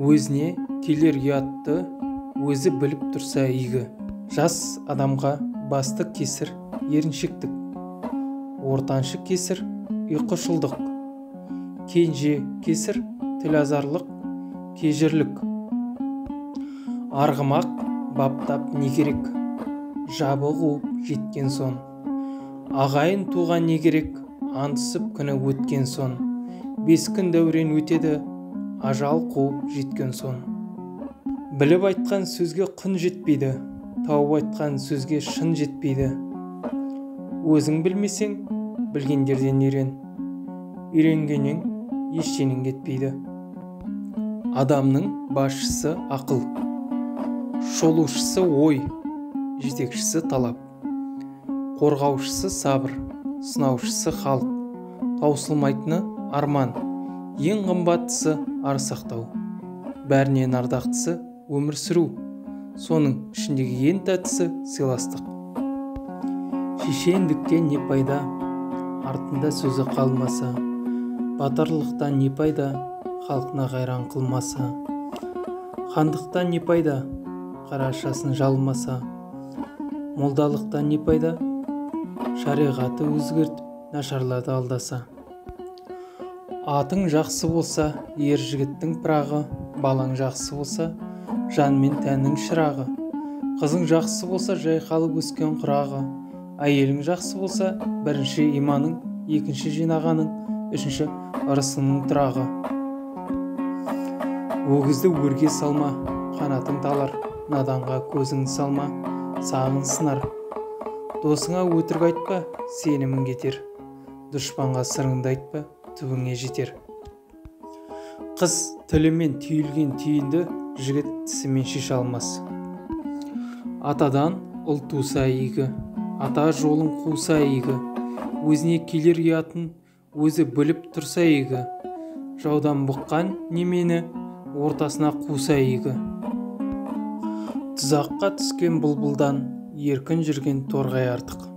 Өзіне келер ұятты өзі біліп тұрса игі. Жас адамға басты кесір еріншектік, ортаншы кесір ұйқышылдық, кенже кесір тілазарлық, кежірлік. Арғымақ баптап не керек, жабы қуып жеткен сон. Ағайын туған не керек, аңдысып күні өткен сон. 5 күн дәурен өтеді, ажал қуып жеткен сон. Біліп айтқан сөзге құн жетпейді, тауып айтқан сөзге шын жетпейді. Өзің білмесең, білгендерден үйрен, үйренгеннен ештеңең кетпейді. Адамның басшысы ақыл, шолушысы ой, жетекшісі талап, қорғаушысы сабыр, сынаушысы халық, таусылмайтыны арман, ең қымбаттысы ар сақтау, бәрінен ардақтысы өмір сүру, соның ішіндегі ең тәттісі сыйластық. Шешендіктен не пайда, артында сөзі қалмаса, батырлықтан не пайда, халқына қайран қылмаса, хандықтан не пайда, қарашасын жалмаса, молдалықтан не пайда, шариғаты өзгертіп, нашарлады алдаса. Атың жақсы болса, ер жігіттің пырағы, балаң жақсы болса, жан мен тәннің шырағы, қызың жақсы болса, жайқалып өскен құрағы, әйелің жақсы болса, бірінші иманың, екінші жинағаның, үшінші ырысының тұрағы. Өгізді өрге салма, қанатың талар, наданға көзің салма, сағың сынар. Досыңа өтірік айтпа, сенімің кетер, дұшпанға сырыңды айтпа, түбіңе жетер. Қыз тілімен түйілген түйінді жігіт тісімен шеше алмас. Атадан ұл туса игі, ата жолын қуса игі, өзіне келер ұятын өзі біліп тұрса игі, жаудан бұққан немені ортасына қуса игі. Тұзаққа түскен бұлбұлдан еркін жүрген торғай артық.